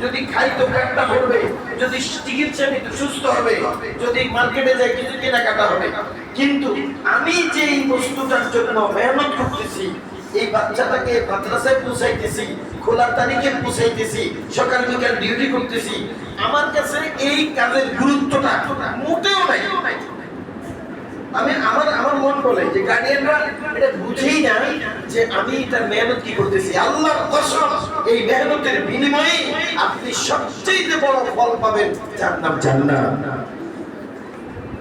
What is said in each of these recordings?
যদি খাই তো পেটটা ভরবে, যদি চিকিৎসা নিতে সুস্থ হবে, যদি মার্কেটে যাই কিছু কেনাকাটা হবে। কিন্তু আমি যে এই বস্তুটার জন্য মেহনত করতেছি, এই বাচ্চাটাকে মাদ্রাসায় পৌঁছাইতেছি, খোলার তারিখে পৌঁছাইতেছি, সকাল বিকাল ডিউটি করতেছি, আমার কাছে এই কাজের গুরুত্বটা মোটেও নাই। আমি আমার মন বলে যে গার্ডিয়ানরা এটা বুঝেই না যে আমি এটা মেহনত কি করতেছি। আল্লাহর কসম, এই মেহনতের বিনিময়ে আপনি সবচেয়ে বড় ফল পাবেন, যার নাম জান্নাত।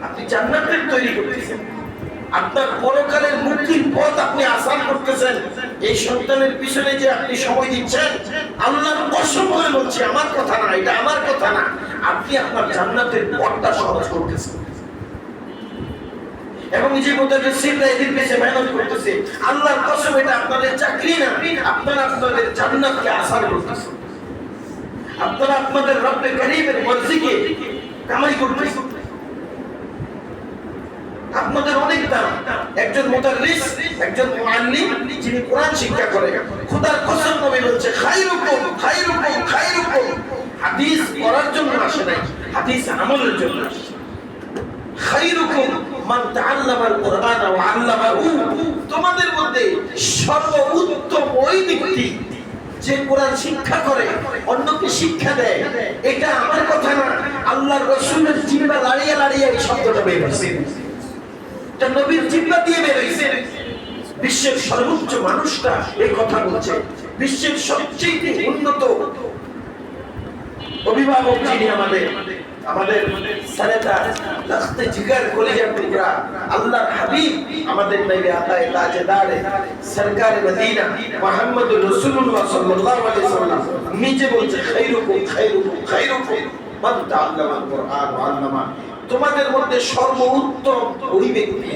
আপনি জান্নাতের তৈরি করতেছেন, আপনার পরকালের মুক্তির পথ আপনি আসান করতেছেন। এই সন্তানের পিছনে যে আপনি সময় দিচ্ছেন, আল্লাহর কসম করে বলছি, আমার কথা না, এটা আমার কথা না, আপনি আপনার জান্নাতের পথটা সহজ করতেছেন। এবং যে মুতাদাসসিররা এদের পেছনে মেহনত করতেছে, আল্লাহর কসম এটা আপনাদের চাকরি না, আপনারা আপনাদের জান্নাতকে আসান করতেছেন। আপনারা আপনাদের রব্বে কারীমের মর্জিকে কামাই করতেছেন। আপনাদের অনেক দাম। একজন মুদাররিস, একজন মুআল্লিম যিনি কোরআন শিক্ষা করে, খোদার কসম নবী বলছে খায়রুকুম খায়রুকুম খায়রুকুম। হাদিস পড়ার জন্য আসে নাই, হাদিস আমলের জন্য আসে। খায়রুকুম মান তাআল্লামাল কুরআন ওয়া আল্লামাহু। তোমাদের মধ্যে সর্বোত্তম ওই ব্যক্তি যে কোরআন শিক্ষা করে, অন্যকে শিক্ষা দেয়। এটা আমার কথা না, আল্লাহর রাসূলের জিহ্বা লাড়িয়ে লাড়িয়ে এই শব্দটা বের হয়েছে, এটা নবীর জিহ্বা দিয়ে বের হয়েছে। বিশ্বের সর্বোচ্চ মানুষটা এই কথা বলছে, বিশ্বের সবচেয়ে উন্নত অভিভাবক যিনি আমাদের সারেদা লখতে জিগর কলিজার টুকরা আল্লাহর হাবিব, আমাদের নবী আতায়ে তাজদার সরকারে মদিনা মুহাম্মদুর রাসূলুল্লাহ সাল্লাল্লাহু আলাইহি ওয়াসাল্লাম নিজে বলছে খায়রুকুম খায়রুকুম খায়রুকুম মান তাআল্লামাল কুরআন ওয়া আল্লামা। তোমাদের মধ্যে সর্বোত্তম ওই ব্যক্তি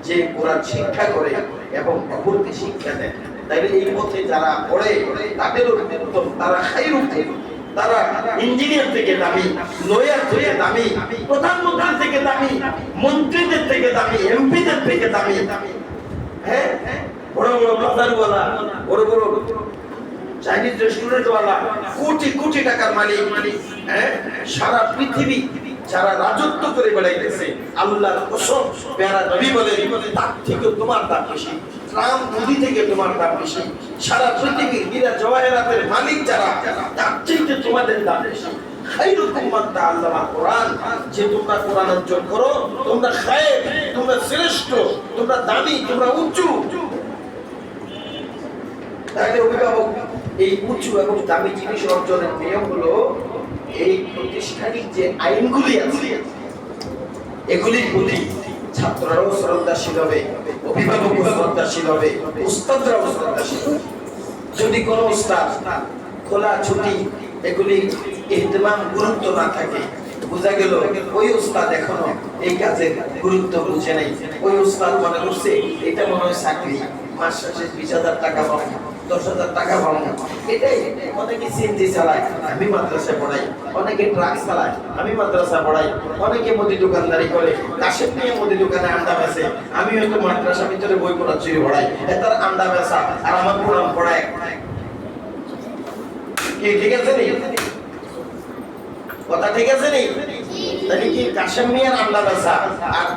যে কোরআন শিক্ষা করে এবং অপরকে শিক্ষা দেয়। তাই এই পথে যারা পড়ে তাদেরও উত্তম, তারা খায়রুকুম, তারা ইঞ্জিনিয়ার থেকে দামি, লয়ার থেকে দামি, প্রধানমন্ত্রী থেকে দামি, মন্ত্রীদের থেকে দামি, এমপিদের থেকে দামি। হ্যাঁ, বড় বড় বাজারওয়ালা, বড় বড় চাইনিজ রেস্টুরেন্টওয়ালা, কোটি কোটি টাকার মালিক, হ্যাঁ, সারা পৃথিবী যারা রাজত্ব করে বেড়াইতেছে, আল্লাহর কসম প্যারা নবী বলে তার থেকে তোমার দাম বেশি, ট্রাম্প মোদি থেকে তোমার দাম বেশি, সারা পৃথিবীর হীরা জওয়াহরাতের মালিক যারা, তার থেকে তোমাদের দাম বেশি। খায়রুকুম মান তাআল্লামাল কুরআন, যে তোমরা কোরআন অর্জন করো, তোমরা খায়ের, তোমরা শ্রেষ্ঠ, তোমরা দামি, তোমরা উঁচু। তাহলে অভিভাবক এই উঁচু এবং দামি জিনিস অর্জনের নিয়ম হলো এই প্রতিষ্ঠানিক যে আইনগুলি আছে, এগুলির প্রতি ছাত্ররাও শ্রদ্ধাশীল হবে, অভিভাবকও শ্রদ্ধাশীল হবে, উস্তাদরাও শ্রদ্ধাশীল হবে। যদি কোনো উস্তাদ খোলা ছুটি এগুলি ইহতিমাম গুরুত্ব না থাকে, বোঝা গেল ওই উস্তাদ এখনো এই কাজের গুরুত্ব বুঝে নেই। ওই উস্তাদ মনে করছে এটা মনে হয় চাকরি, মাস শেষে 20,000 টাকা পাবো, 10,000 টাকা পাবো। এটাই অনেকে সিএনজি চালায়, আমি মাদ্রাসায় পড়াই, অনেকে ট্রাক চালায়, আমি মাদ্রাসা পড়াই, অনেকে মুদি দোকানদারি করে, কাশেম নিয়ে মুদি দোকানে আন্ডা বেচে, আমি হয়তো মাদ্রাসার ভিতরে বই পড়া চুরি পড়াই, তার আন্ডা বেচা আর আমার কোরআন পড়ায়। কি ঠিক আছে নি কথা? ঠিক আছে নি? তাহলে কি কাশেম মিয়ার আন্ডা বেচা আর